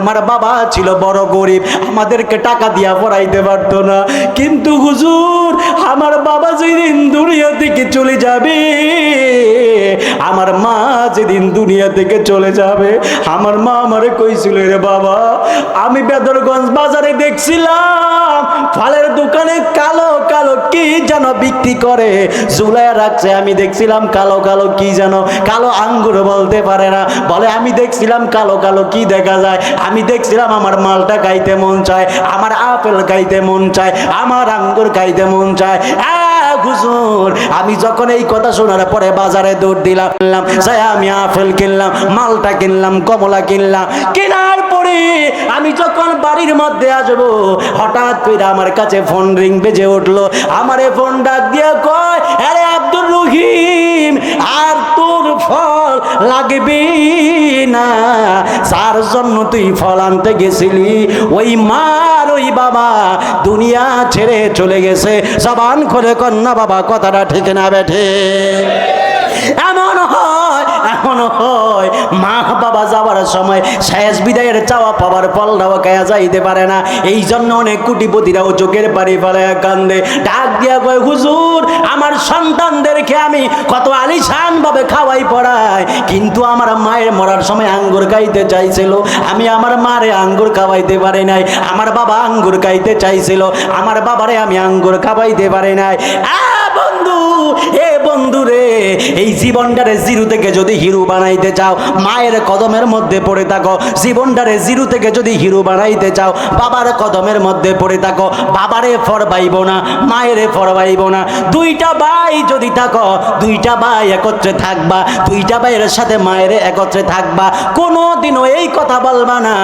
আমার বাবা ছিল বড় গরিব, আমাদেরকে টাকা দিয়া পড়াইতে পারতো না। কিন্তু হুজুর আমার বাবা যেদিন দুনিয়া থেকে চলে যাবে, আমার মা যেদিন দুনিয়া থেকে চলে যাবে, আমার মা আমারে কইছিল, রে বাবা আমি বেদরগঞ্জ বাজারে দেখছিলাম ফলের দোকানে কালো কালো কি যেন বিক্রি করে ঝুলাইয়া রাখছে। আমি দেখছিলাম কালো কালো কি যেন, কালো আঙ্গুর বলতে পারে না, বলে আমি দেখছিলাম কালো কালো কি দেখা যায়। আমি দেখছিলাম আমার মালটা খাইতে মন চায়, আমার আপেল খাইতে মন চায়, আমার আঙ্গুর খাইতে মন চায়। হুজুর আমি যখন এই কথা শোনার পরে বাজারে দৌড় দিলাম, যাই আমি আপেল কিনলাম, মালটা কিনলাম, কমলা কিনলাম। কেনার পরে আমি যখন বাড়ির মধ্যে আসবো, হঠাৎ করে আমার কাছে ফোন রিং বেজে উঠলো। আমারে ফোন ডাক দিয়ে কয়, আরে আব্দুর রহিম আর তোর ফল লাগবে না, যার জন্য তুই ফল আনতে গেছিলি ওই মার ওই বাবা দুনিয়া ছেড়ে চলে গেছে। জবান করে কন্যা বাবা কথাটা ঠিক না বেঠে? এমন হয় মা বাবা যাওয়ার সময় শেষ বিদায়ের চাওয়া পাওয়ার ফলটাও খায়া যাইতে পারে না। এই জন্য অনেক কোটিপতিরাও চোখের পানি ফেলে কান্দে, ডাক দিয়া কয়, হুজুর আমার সন্তানদেরকে আমি কত আলিশান ভাবে খাওয়াই পড়াই, কিন্তু আমার মায়ের মরার সময় আঙ্গুর খাইতে চাইছিল, আমি আমার মারে আঙ্গুর খাওয়াইতে পারি নাই। আমার বাবা আঙ্গুর খাইতে চাইছিল, আমার বাবারে আমি আঙ্গুর খাওয়াইতে পারি নাই। বন্ধু, এ বন্ধু রে, এই জীবনটারে জিরো থেকে যদি হিরো বানাইতে চাও, মায়ের কদমের মধ্যে পড়ে থাকো। জীবনটারে জিরো থেকে যদি হিরো বানাইতে চাও, বাবার কদমের মধ্যে পড়ে থাকো। বাবারে ফরবাইব না, মায়েরে ফরবাইব না। দুইটা ভাই যদি থাকো, দুইটা ভাই একত্রে থাকবা, দুইটা ভাইয়ের সাথে মায়ের একত্রে থাকবা। কোনোদিনও এই কথা বলবা না,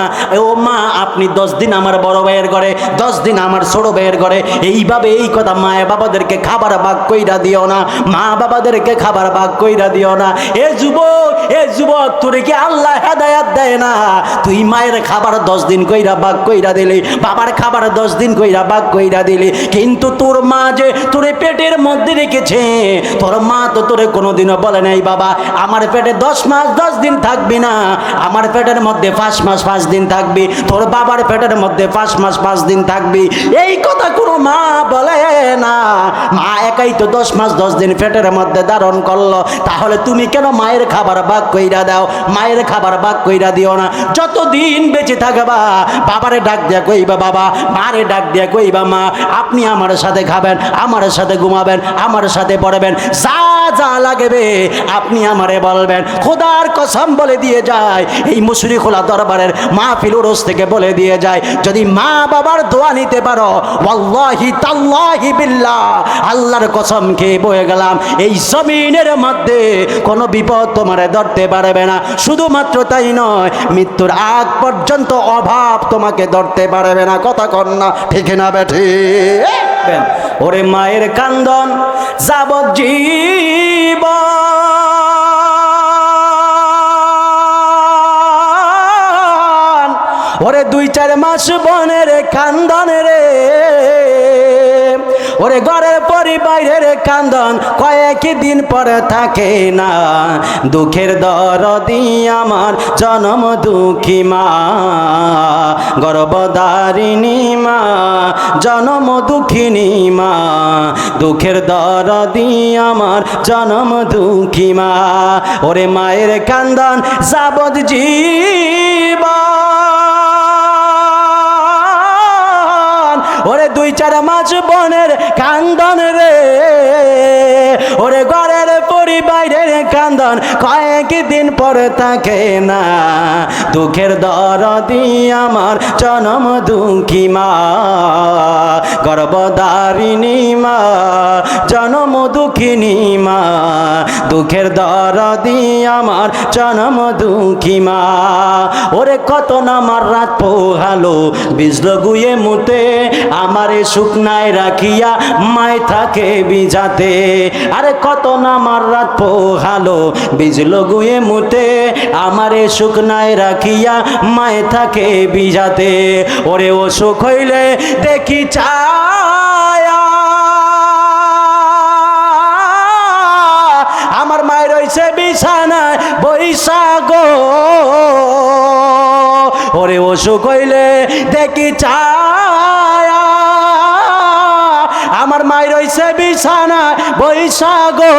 ও মা আপনি 10 দিন আমার বড় ভাইয়ের ঘরে, 10 দিন আমার ছোট ভাইয়ের ঘরে। এইভাবে এই কথা মায়ের বাবাদেরকে খাবার ভাগ কইরা দিও না, মা বাবাদেরকে খাবার ভাগ কইরা দিও না। এ যুবক তোরে কি আল্লাহ হেদায়েত দেয় না? তুই মায়ের খাবার 10 দিন কইরা ভাগ কইরা দিলি, বাবার খাবার 10 দিন কইরা ভাগ কইরা দিলি, কিন্তু তোর মা যে তোরে পেটের মধ্যে রেখেছে, তোর মা তো তোরে কোনোদিনও বলে নাই বাবা আমার পেটে 10 মাস 10 দিন থাকবি না, আমার পেটের মধ্যে 5 মাস 5 দিন থাকবি, তোর বাবার পেটের মধ্যে 5 মাস 5 দিন থাকবি। এই কথা কোনো মা বলে না। মা একাই তো 10 মাস 10 দিন পেটের মধ্যে ধারণ করলো, তাহলে তুমি কেন মায়ের খাবার ভাগ কইরা দাও? মায়ের খাবার ভাগ কইরা দিও না। যতদিন বেঁচে থাকবা বাবারে ডাক দিয়া কইবা বাবা, মারে ডাক দিয়া কইবা মা, আপনি আমার সাথে খাবেন, আমার সাথে ঘুমাবেন, আমার সাথে পড়বেন, যা যা লাগবে আপনি আমারে বলবেন। খোদার কসম বলে দিয়ে যায়, এই মুশরিকুল দরবারের মাহফিল উরুস থেকে বলে দিয়ে যায়, যদি মা বাবার দোয়া নিতে পারো, ওয়াল্লাহি তাল্লাহি বিল্লাহ, আল্লাহর কসম খেয়ে বলে গেলাম, এই জমিনের মধ্যে কোনো বিপদ তোমারে ধরতে পারবে না। শুধুমাত্র তাই নয়, মৃত্যুর আগ পর্যন্ত অভাব তোমাকে ধরতে পারবে না। কথা কর না ঠিক না বেঠি? ওরে মায়ের কান্দন যাবজ্জীবন, ওরে 2-4 মাস বনের কান্দন রে, ওরে ঘরের পরিবারের কান্দন কয়েক দিন পরে থাকে না। দুঃখের দরদি আমার জনম দুঃখী মা, গর্ভধারিণী মা, জনম দুঃখিনী মা, দুঃখের দরদি আমার জনম দুঃখী মা। ওরে মায়ের কান্দন যাবজ্জীবন, ওরে 2-4 মাস বনের কান্দন রে, ওরে ঘরের পরিবারের কান্দন কয়েক দিন পরে থাকে না। দুঃখের দরদি আমার জনম দুঃখী মা, গর্ভধারিণী মা, জনম দুঃখিনী মা, দুঃখের দরদি আমার জনম দুঃখী মা। ওরে কত না আমার রাত পোহালো বিজল গুয়ে মুতে, আমারে শুকনায় রাখিয়া মায় থাকে বিজাতে। আরে কত না আমার রাত পোহালো বিজল গুয়ে মুতে, আমারে শুকনায় রাখিয়া মায় থাকে বিজাতে। ওরে ও সুখ হইলে দেখি চায়া, আমার মায়ের রয়েছে বিছানায় বৈশাখ, ওরে ও অসুখ হইলে দেখি ছায়া, আমার মাই রইছে বিছানায় বৈশা গো,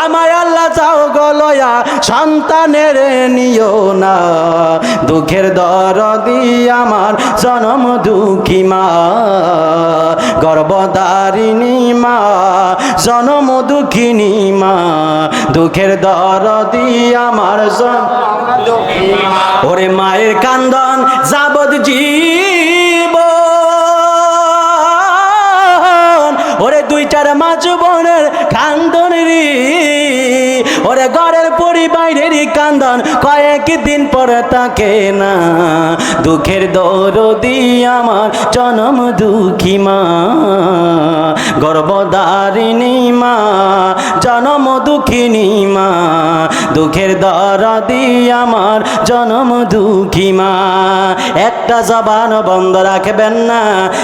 আমায় আল্লাহ যাও গো লয়া সন্তানের নিও না, দুঃখের দরদি আমার জনম দুঃখী মা, গর্ভধারিণী মা, জনম দুঃখিনী মা, দুঃখের দরদি আমার জনম দুঃখী মা। ওরে মায়ের কান্দন যাবৎ জীব, ওরে দুইটার মাঝ বোনের কান্দন রে, ওরে ঘরের পরিবারের কান্দন কয়েকদিন পরে থাকে না, দুঃখের দরদি আমার জনম দুঃখী মা, গর্ভধারিণী মা, জনম দুঃখিনী মা, দুঃখের দরদি আমার জনম দুঃখী মা। একটা জবান বন্ধ রাখবেন না,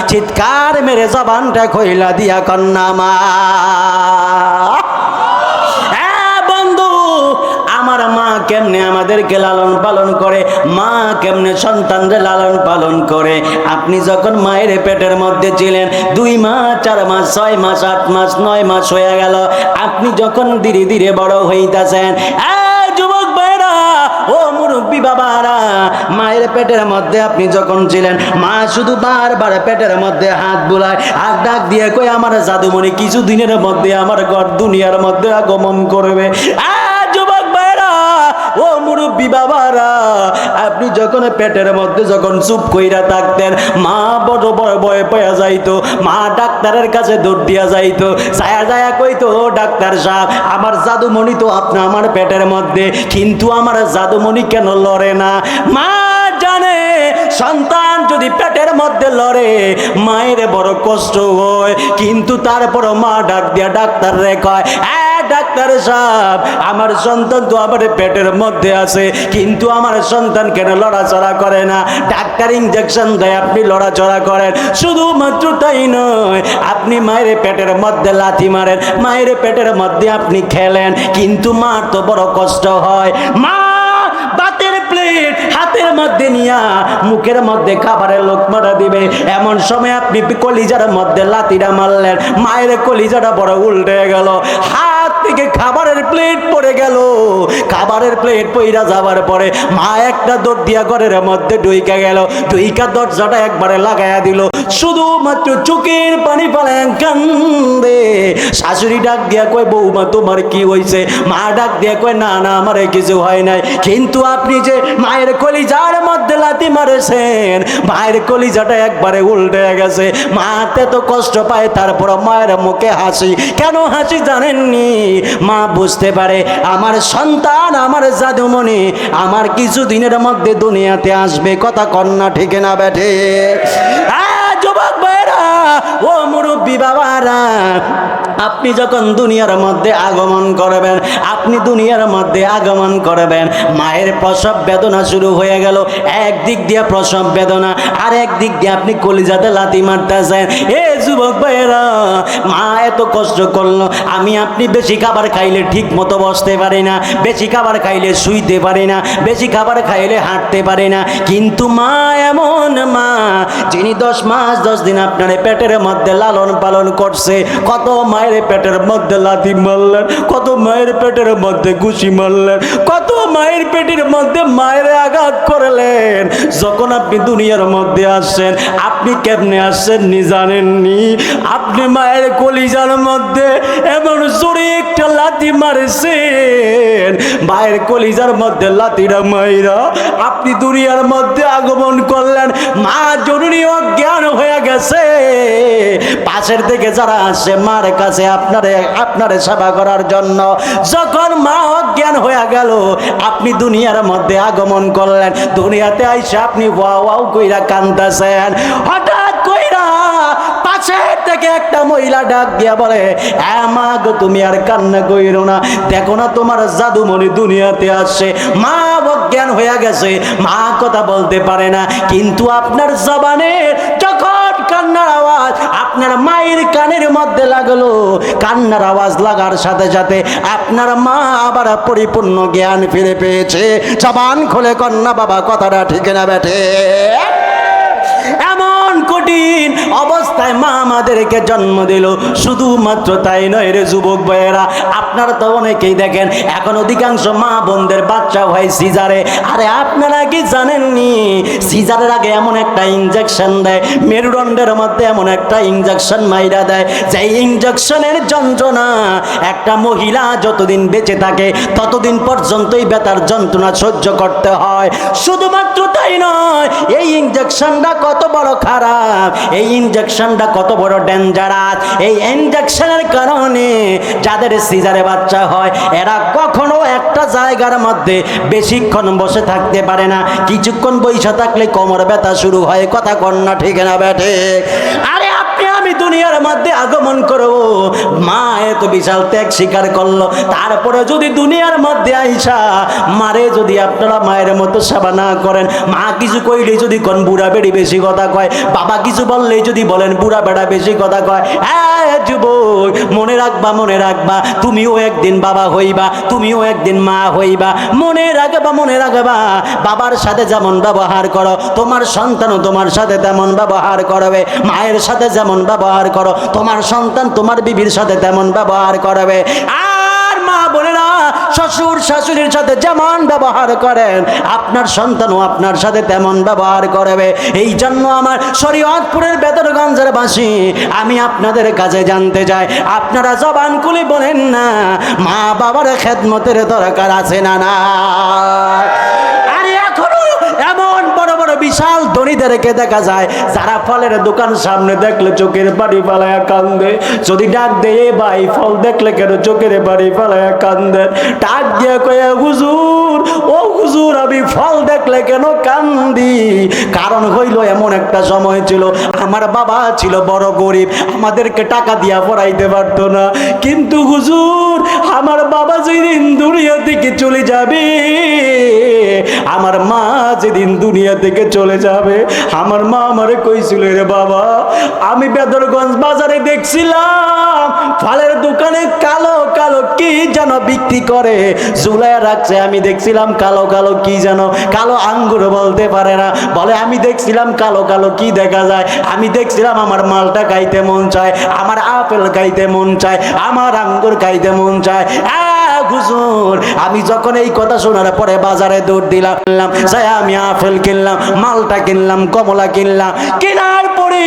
চিৎকার মেরে জবানটা খইলা দিয়া কন্যা মা। আমার মা কেমনে আমাদেরকে লালন পালন করে, মা কেমনে সন্তানদের লালন পালন করে। আপনি যখন মায়ের পেটের মধ্যে ছিলেন 2 মাস 4 মাস 6 মাস 8 মাস 9 মাস হয়ে গেল, আপনি যখন ধীরে ধীরে বড় হইতাছেন, যুবক ভাইরা ও মুরব্বী বাবারা, মায়ের পেটের মধ্যে আপনি যখন ছিলেন, মা শুধু বারবার পেটের মধ্যে হাত বুলায় আর ডাক দিয়ে কই আমার জাদুমণি কিছু দিনের মধ্যে আমার ঘর দুনিয়ার মধ্যে আগমন করবে। ও মুরব্বী বাবারা, আপনি যখন পেটের মধ্যে যখন চুপ কইরা থাকতেন, মা বড় বড় ভয় পেয়ে যাইতো, মা ডাক্তারের কাছে দৌড় দিয়া যাইতো, ছায়া ছায়া কইতো ও ডাক্তার সাহেব আমার জাদুমণি তো আপনি আমার পেটের মধ্যে, কিন্তু আমার জাদুমণি কেন লড়ে না। মা জানে সন্তান যদি পেটের মধ্যে লড়ে মায়ের বড় কষ্ট হয়, কিন্তু তারপর মা ডাক দিয়া ডাক্তার রে কয়, ডাক্তার সাহেব আমার সন্তান তো আমার পেটের মধ্যে আছে, কিন্তু আমার সন্তান কেন লড়াচড়া করে না। ডাক্তার ইনজেকশন দেয়, আপনি লড়াচড়া করেন। শুধুমাত্র তাই নয়, আপনি মায়ের পেটের মধ্যে লাথি মারেন, মায়ের পেটের মধ্যে আপনি খেলেন, কিন্তু মার তো বড় কষ্ট হয়। মা ভাতের প্লেট হাতের মধ্যে নিয়া মুখের মধ্যে খাবারের লোকমাটা দিবে, এমন সময় আপনি কলিজার মধ্যে লাথিটা মারলেন, মায়ের কলিজাটা বড় উল্টে গেল, হাত থেকে খাবারের প্লেট পড়ে গেল। খাবারের প্লেট পইরা যাবার পরে মা একটা দৌড় দিয়া ঘরের মধ্যে ঢুইকা গেল, ঢুইকা দরজাটা একবারে লাগাইয়া দিল, শুধুমাত্র চোখের পানি ফেলে কান্দে। শাশুড়ি ডাক দিয়া কয় বৌমা তোমার কি হয়েছে? মা ডাক দিয়া কয় না না আমার কিছু হয় নাই, কিন্তু আপনি যে মায়ের কলিজার মধ্যে লাথি মারেছেন, মায়ের কলিজাটা একবারে উল্টে গেছে। মাতে তো কষ্ট পায়, তারপর মায়ের মুখে হাসি। কেন হাসি জানেননি? মা বুঝতে পারে আমার সন্তান আমার জাদুমণি আমার কিছু দিনের মধ্যে দুনিয়াতে আসবে। কথা কন্যা ঠিক না বেঠে? যুবক ভাইরা ও মুরব্বী বাবারা, আপনি যখন দুনিয়ার মধ্যে আগমন করবেন, আপনি দুনিয়ার মধ্যে আগমন করবেন, মায়ের প্রসব বেদনা শুরু হয়ে গেল। একদিক দিয়ে প্রসব বেদনা, আর একদিক দিয়ে আপনি কলিজাতে লাথি মারতেছেন। এ যুবক ভাইরা, মা এত কষ্ট করলো, আমি আপনি বেশি খাবার খাইলে ঠিক মতো বসতে পারি না, বেশি খাবার খাইলে শুইতে পারি না, বেশি খাবার খাইলে হাঁটতে পারি না, কিন্তু মা এমন মা যিনি 10 মাস 10 দিন আপনার পেটের মধ্যে লালন পালন করছে। কত মায়ের পেটের মধ্যে লাথি মারলেন, কত মায়ের পেটের মধ্যে ঘুষি মারলেন, কত মায়ের পেটের মধ্যে মায়ের আঘাত করলেন। যখন আপনি দুনিয়ার মধ্যে আসছেন, আপনি কেমনে আসছেন নি জানেননি? আপনি মায়ের কলিজার মধ্যে এমন জোরে একটা লাথি মারছেন, মায়ের কলিজার মধ্যে লাথিটা মাইরা আপনি দুনিয়ার মধ্যে আগমন করলেন। মা জরুরি অজ্ঞান হয়ে গেছে। পাশের থেকে যারা আসে মার কাছে আপনারে সেবা করার জন্য, যখন মা অজ্ঞান হয়ে গেল, আপনি দুনিয়ার মধ্যে আগমন করলেন। দুনিয়াতে আইসা আপনি ওয়াও ওয়াও কইরা কান্দাছেন। হঠাৎ কইরা পাশের থেকে একটা মহিলা ডাক দিয়া বলে, মা গো তুমি আর কান্না কইরো না, দেখো না তোমার জাদুমণি দুনিয়াতে আসছে। মা অজ্ঞান হয়ে গেছে, মা কথা বলতে পারে না, কিন্তু আপনার জবানে যখন কান্নার আওয়াজ আপনার মায়ের কানের মধ্যে লাগলো। কান্নার আওয়াজ লাগার সাথে সাথে আপনার মা আবার পরিপূর্ণ জ্ঞান ফিরে পেয়েছে। জবান খুলে কন্যা বাবা কথাটা ঠিক না বেঠে? এমন কঠিন অবস্থায় মা আমাদেরকে জন্ম দিল। শুধুমাত্র তাই নয় রে যুবক ভাইয়েরা, আপনারা তো অনেকেই দেখেন এখন অধিকাংশ মা বোনদের বাচ্চা হয় সিজারে। আরে আপনারা কি জানেননি সিজারের আগে এমন একটা ইনজেকশন দেয়, মেরুদণ্ডের মধ্যে এমন একটা ইনজেকশন মাইরা দেয়, যে ইনজেকশনের যন্ত্রণা একটা মহিলা যতদিন বেঁচে থাকে ততদিন পর্যন্তই ব্যথার যন্ত্রণা সহ্য করতে হয়। শুধুমাত্র তাই নয়, এই ইনজেকশনটা কত বড় খারাপ, এই ইনজেকশনটা কত বড় ডেঞ্জারাস। এই ইনজেকশনের কারণে যাদের সিজারে বাচ্চা হয় এরা কখনো একটা জায়গার মধ্যে বেশিক্ষণ বসে থাকতে পারে না। কিছুক্ষণ বসে থাকলে কোমর ব্যথা শুরু হয়। কথা কন্যা ঠিক না বেঠে? আরে আপনি আমি দুনিয়ার মধ্যে আগমন করব, মা এত বিশাল ত্যাগ স্বীকার করলো, তারপরে যদি দুনিয়ার মধ্যে আইসা মারে যদি আপনারা মায়ের মতো সেবা না করেন, মা কিছু কইলে যদি কোন বুড়া বেড়ি বেশি কথা কয়, বাবা কিছু বললেই যদি বলেন বুড়া বেড়া বেশি কথা কয়। হ্যাঁ যুবক, মনে রাখবা, মনে রাখবা, তুমিও একদিন বাবা হইবা, তুমিও একদিন মা হইবা। মনে রাখবা, মনে রাখবা, বাবার সাথে যেমন ব্যবহার করো তোমার সন্তানও তোমার সাথে তেমন ব্যবহার করবে। মায়ের সাথে যেমন ব্যবহার করো তোমার সন্তান তোমার বিবির সাথে তেমন ব্যবহার করবে। আর মা বোনেরা শ্বশুর শাশুড়ির সাথে যেমন ব্যবহার করেন আপনার সন্তানও আপনার সাথে তেমন ব্যবহার করবে। এই জন্য আমার শরীয়তপুরের বেদরগঞ্জের বাসী আমি আপনাদের কাছে জানতে চাই, আপনারা জবান খুলে বলেন না মা বাবার খেদমতের দরকার আছে না? না। আরে এখনো এমন বড় বড় বিশাল ধনীদেরকে দেখা যায় যারা ফলের দোকান সামনে দেখলে চোখের বাড়ি ফালায়া কান্দে। যদি ডাক দেয় ভাই ফল দেখলে কেন চোখের বাড়ি ফালায়া কান্দে? ডাক দিয়ে কয়ে হুজুর, ও হুজুর আমি ফল দেখলে কেন কান্দি? কারণ হইল এমন একটা সময় ছিল আমার বাবা ছিল বড় গরিব, আমাদেরকে টাকা দিয়া পড়াইতে পারতো না। কিন্তু হুজুর আমার বাবা যেদিন দুনিয়া থেকে চলে যাবে, আমার মা যেদিন দুনিয়া থেকে চলে যাবে, আমার মা আমারে কইছিল রে বাবা আমি বেদরগঞ্জ বাজারে দেখছিলাম ফলের দোকানে কালো কালো কি যেন বিক্রি করে ঝুলায় রাখছে। আমি দেখছিলাম কালো কালো কি যেন, কালো আঙ্গুর বলতে পারে না, বলে আমি দেখছিলাম কালো কালো কি দেখা যায়। আমি দেখছিলাম আমার মালটা খাইতে মন চায়, আমার আপেল খাইতে মন চায়, আমার আঙ্গুর খাইতে মন চায়। হুজুর আমি যখন এই কথা শোনার পরে বাজারে দৌড় দিলাম, আমি আপেল কিনলাম, মালটা কিনলাম, কমলা কিনলাম। কেনার পরে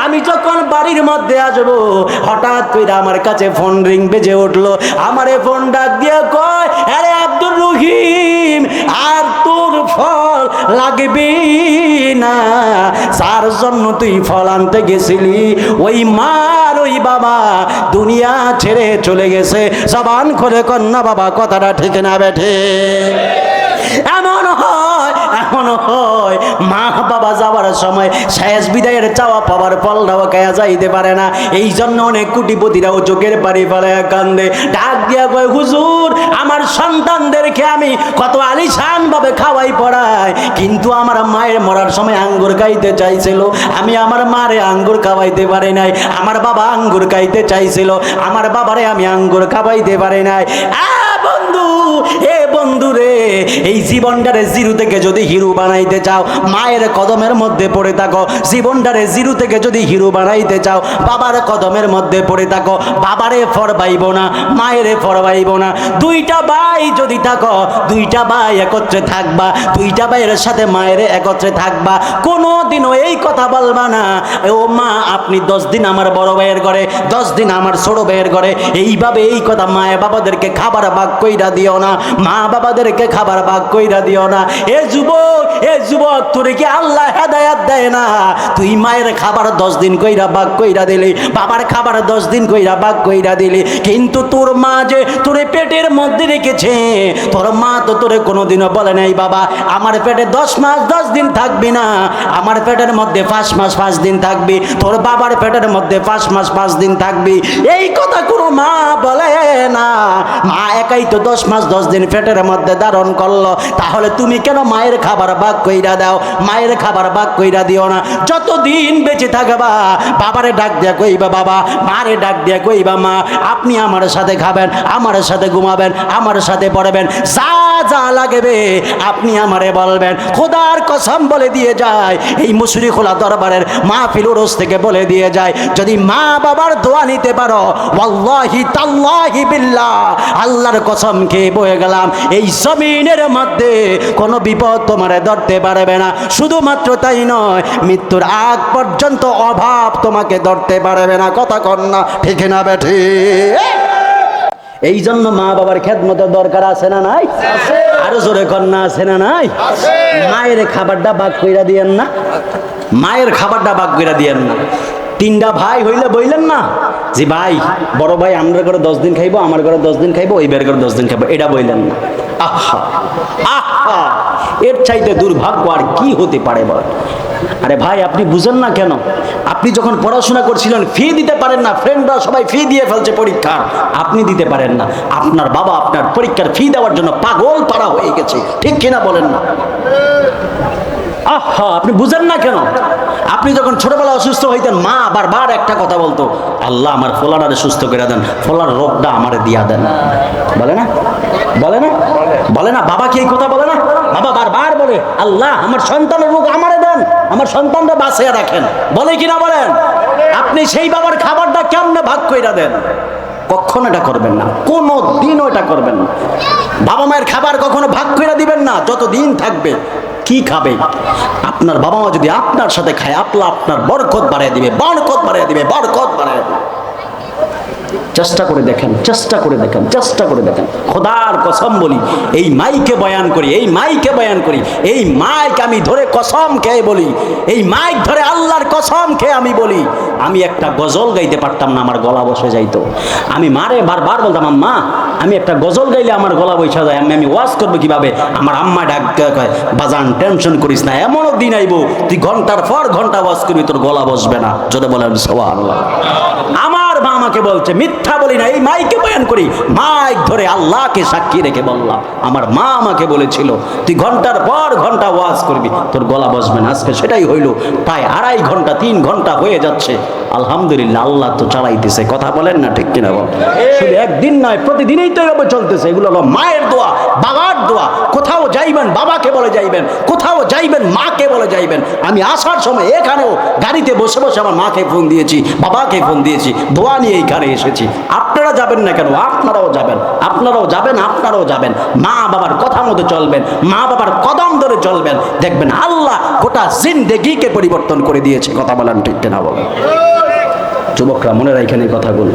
আমি যখন বাড়ির মধ্যে আসবো হঠাৎ করে আমার কাছে ফোন রিং বেজে উঠলো। আমারে ফোন ডাক দিয়ে কয়, আরে আব্দুর রহিম আর তোর ফল লাগবে না, যার জন্য তুই ফল আনতে গেছিলি ওই মার ওই বাবা দুনিয়া ছেড়ে চলে গেছে। জবান খুলে কন্যা বাবা কথাটা ঠিক না বেঠে? এমন হয়, এমন হয় মা বাবা যাওয়ার সময় শেষ বিদায়ের চাওয়া পাওয়ার ফলটাও খায়া যাইতে পারে না। এই জন্য অনেক কোটিপতিরাও চোখের পানি ফেলায় কান্দে। ডাক দিয়া কয় হুজুর আমার সন্তানদেরকে আমি কত আলিশান ভাবে খাওয়াই পড়াই, কিন্তু আমার মায়ের মরার সময় আঙ্গুর খাইতে চাইছিল, আমি আমার মারে আঙ্গুর খাওয়াইতে পারি নাই। আমার বাবা আঙ্গুর খাইতে চাইছিল, আমার বাবারে আমি আঙ্গুর খাওয়াইতে পারি নাই। বন্ধু, এ বন্ধু রে, এই জীবনটারে জিরো থেকে যদি হিরো বানাইতে চাও মায়ের কদমের মধ্যে পড়ে থাকো। জীবনটারে জিরো থেকে যদি হিরো বানাইতে চাও বাবার কদমের মধ্যে পড়ে থাকো। বাবারে ফরবাইব না, মায়েরে ফরবাইব না। দুইটা ভাই যদি থাকো, দুইটা ভাই একত্রে থাকবা, দুইটা ভাইয়ের সাথে মায়ের একত্রে থাকবা। কোনোদিনও এই কথা বলবা না ও মা আপনি 10 দিন আমার বড় ভাইয়ের ঘরে, 10 দিন আমার ছোট ভাইয়ের ঘরে। এইভাবে এই কথা মায়ের বাবাদেরকে খাবার ভাগ কইরা দিও না, মা বাবাদেরকে খাবার ভাগ কইরা দিও না। এ যুবক, এ যুবক তোরে কি আল্লাহ হেদায়েত দেয় না? তুই মায়ের খাবার 10 দিন কইরা ভাগ কইরা দিলি, বাবার খাবার 10 দিন কইরা ভাগ কইরা দিলি, কিন্তু তোর মা যে তোরে পেটের মধ্যে রেখেছে, তোর মা তো তোরে কোনোদিনও বলে নাই বাবা আমার পেটে 10 মাস 10 দিন থাকবি না, আমার পেটের মধ্যে 5 মাস 5 দিন থাকবি, তোর বাবার পেটের মধ্যে 5 মাস 5 দিন থাকবি। এই কথা কোনো মা বলে না। মা একাই তো 10 মাস 10 দিন পেটের পেটের মধ্যে ধারণ করলো, তাহলে তুমি কেন মায়ের খাবার ভাগ কইরা দাও? মায়ের খাবার ভাগ কইরা দিও না। যতদিন বেঁচে থাকবা বাবারে ডাক দিয়া কইবা বাবা, মারে ডাক দিয়া কইবা মা, আপনি আমার সাথে খাবেন, আমার সাথে ঘুমাবেন, আমার সাথে পড়বেন, যা যা লাগবে আপনি আমারে বলবেন। খোদার কসম বলে দিয়ে যায়, এই মুশরিকুল দরবারের মাহফিল উরুস থেকে বলে দিয়ে যায়, যদি মা বাবার দোয়া নিতে পারো, ওয়াল্লাহি তাল্লাহি বিল্লাহ, আল্লাহর কসম খেয়ে বলে গেলাম, এই জমিনের মধ্যে কোনো বিপদ তোমারে ধরতে পারবে না। শুধুমাত্র তাই নয়, মৃত্যুর আগ পর্যন্ত অভাব তোমাকে ধরতে পারবে না। কথা কন না, ঠিক না বেঠি? এই জন্য মা বাবার খেদমতের দরকার আছে না নাই? আরো জোরে কন্যা আছে না নাই? মায়ের খাবারটা ভাগ কইরা দিয়েন না, মায়ের খাবারটা ভাগ কইরা দিয়েন না। তিনটা ভাই হইলে বইলেন না যে ভাই, বড় ভাই আমরা ঘরে 10 দিন খাইবো, আমার ঘরে 10 দিন খাইবো, ওই বের ঘরে 10 দিন খাইবো, এটা বইলেন না। আহা আহা, এর চাইতে দুর্ভাগ্য আর কি হতে পারে বল? আরে ভাই আপনি বুঝেন না কেন? আপনি যখন পড়াশোনা করছিলেন ফি দিতে পারেন না, ফ্রেন্ডরা সবাই ফি দিয়ে ফেলছে পরীক্ষার, আপনি দিতে পারেন না। আপনার বাবা আপনার পরীক্ষার ফি দেওয়ার জন্য পাগল পাড়া হয়ে গেছে, ঠিক কিনা বলেন না? আহা, আপনি বুঝেন না কেন? আপনি যখন ছোটবেলা অসুস্থ হইতেন, মা বারবার একটা কথা বলতো, আল্লাহ আমার ফোলারে সুস্থ করে দেন, ফোলার রোগটা আমারে দিয়া দেন। বলে না? বলে না? বলে না? বাবা কি এই কথা বলে না? বাবা বারবার বলে, আল্লাহ আমার সন্তানের রোগ আমারে দেন, আমার সন্তানরা বাঁচিয়ে রাখেন। বলে কিনা বলেন? আপনি সেই বাবার খাবারটা কেমনে ভাগ কইরা দেন? কখনো এটা করবেন না, কোনো দিনও এটা করবেন না। বাবা মায়ের খাবার কখনো ভাগ কইরা দিবেন না যতদিন থাকবে। কি খাবে? আপনার বাবা মা যদি আপনার সাথে খায়, আপনার বরকত বাড়িয়ে দিবে, বরকত বাড়িয়ে দিবে, বরকত বাড়িয়ে দিবে। চেষ্টা করে দেখেন, চেষ্টা করে দেখেন, চেষ্টা করে দেখেন। খোদার কসম বলি, এই মাইকে বয়ান করি, এই মাইকে বয়ান করি, এই মাইক আমি ধরে কসম খেয়ে বলি, এই মাইক ধরে আল্লাহর কসম খেয়ে আমি বলি, আমি একটা গজল গাইতে পারতাম না, আমার গলা বসে যাইতো। আমি মারে বারবার বলতাম, আম্মা আমি একটা গজল গাইলে আমার গলা বসে যায়, আমি ওয়াজ করবো কিভাবে? আমার আম্মা ডাক কয়, বাজান টেনশন করিস না, এমনও দিন আইব তুই ঘন্টার পর ঘন্টা ওয়াজ করবি, তোর গলা বসবে না। যদি বলেন সুবহানাল্লাহ। আমার মা আমাকে বলছে, মিথ্যা বলি না, এই মাইকে বয়ান করি, মাইক ধরে আল্লাহকে সাক্ষী রেখে বললাম, আমার মা আমাকে বলেছিল তুই ঘন্টার পর ঘন্টা ওয়াজ করবি, তোর গলা বসবে না। আজকে সেটাই হইল, প্রায় 2.5 ঘন্টা 3 ঘন্টা হয়ে যাচ্ছে। আলহামদুলিল্লাহ, আল্লাহ তো চালাইতেছে। কথা বলেন না, ঠিক কিনা বল? শুধু একদিন নয়, প্রতিদিনই তো এভাবে চলতেছে। এগুলো হলো মায়ের দোয়া, বাবার দোয়া। কোথাও যাইবেন বাবাকে বলে যাইবেন, কোথাও যাইবেন মাকে বলে যাইবেন। আমি আসার সময় এখানেও গাড়িতে বসে বসে আমার মাকে ফোন দিয়েছি, বাবাকে ফোন দিয়েছি, দোয়া নিয়ে এইখানে এসেছি। আপনারা যাবেন না কেন? আপনারাও যাবেন, আপনারাও যাবেন, আপনারাও যাবেন। মা বাবার কথা মতো চলবেন, মা বাবার কদম ধরে চলবেন, দেখবেন আল্লাহ গোটা জিন্দেগিকে পরিবর্তন করে দিয়েছে। কথা বলেন, ঠিক কিনা বলেন? যুবকরা মনে রাখেন এই কথাগুলো,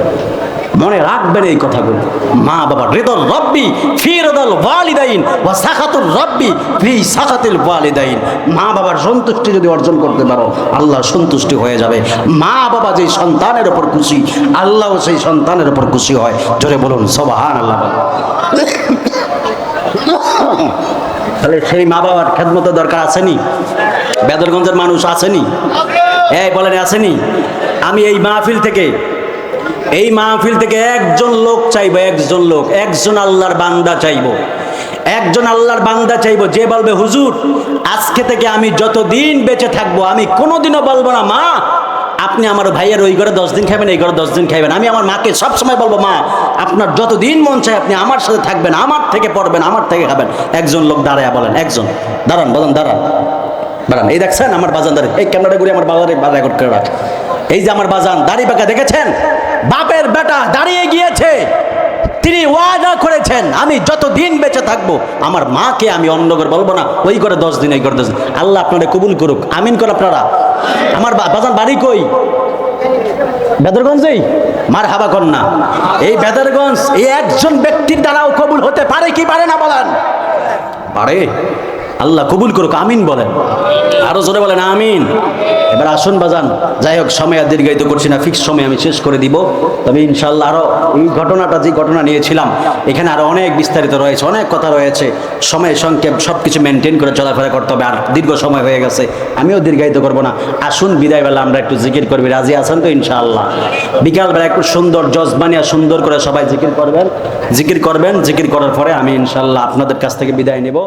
মনে রাখবেন এই কথাগুলো। মা বাবার রিদল রব্বি ফি রিদল ওয়ালিদাইন ওয়া সাখাতুর রব্বি ফি সাখাতিল ওয়ালিদাইন। মা বাবার সন্তুষ্টি যদি অর্জন করতে পারো, আল্লাহর সন্তুষ্টি হয়ে যাবে। মা বাবা যেই সন্তানের উপর খুশি, আল্লাহও সেই সন্তানের উপর খুশি হয়। জোরে বলুন সুবহানাল্লাহ। তাহলে সেই মা বাবার খেদমতের দরকার আসেনি? বেদরগঞ্জের মানুষ আসেনি? এই বলেন আসেনি? আমি এই মাহফিল থেকে একজন লোক চাইবো, একজন লোক, একজন আল্লাহর বান্দা চাইবো, একজন আল্লাহর বান্দা চাইবো, যে বলবে হুজুর আজকে থেকে আমি যতদিন বেঁচে থাকবো আমি কোনোদিনও বলবো না মা আপনি আমার ভাইয়ের ওই ঘরে 10 দিন খাবেন, এই ঘরে 10 দিন খাইবেন। আমি আমার মাকে সবসময় বলবো, মা আপনার যতদিন মন চায় আপনি আমার সাথে থাকবেন, আমার থেকে পড়বেন, আমার থেকে খাবেন। একজন লোক দাঁড়ায় বলেন, একজন দাঁড়ান, বলেন দাঁড়ান, দাঁড়ান। এই দেখছেন আমার বাজান দাঁড়িয়ে, এই ক্যামেরাটা ঘুরে আমার বাজারে রেকর্ড করে রাখ। এই যে আমার বাজান দাড়ি পাকা, দেখেছেন? বাপের বেটা দাঁড়িয়ে গিয়েছে, তিনি ওয়াদা করেছেন আমি যতদিন বেঁচে থাকবো আমার মাকে আমি অন্য করে বলবো না, ওই করে 10 দিন, এই করে 10 দিন। আল্লাহ আপনারা কবুল করুক, আমিন করে আপনারা। আমার বাজান বাড়ি কই? বেদরগঞ্জেই। মার হাবা কন্যা। এই বেদরগঞ্জ এই একজন ব্যক্তির দ্বারাও কবুল হতে পারে কি পারে না বলেন? পারে। আল্লাহ কবুল করুক, আমিন বলেন, আরো জোরে বলেন আমিন। এবার আসুন বাজান, যাই হোক সময় আর দীর্ঘায়িত করছি না, ফিক্স সময় আমি শেষ করে দিব। তবে ইনশাল্লাহ আরো এই ঘটনাটা, যে ঘটনা নিয়েছিলাম, এখানে আরো অনেক বিস্তারিত রয়েছে, অনেক কথা রয়েছে, সময় সংক্ষেপ, সবকিছু মেনটেন করে চলাফেরা করতে হবে। আর দীর্ঘ সময় হয়ে গেছে, আমিও দীর্ঘায়িত করব না। আসুন বিদায়বেলা আমরা একটু জিকির করবি, রাজি আছেন তো ইনশাআল্লাহ? বিকালবেলা একটু সুন্দর জজবানিয়া সুন্দর করে সবাই জিকির করবেন, জিকির করবেন। জিকির করার পরে আমি ইনশাআল্লাহ আপনাদের কাছ থেকে বিদায় নেব।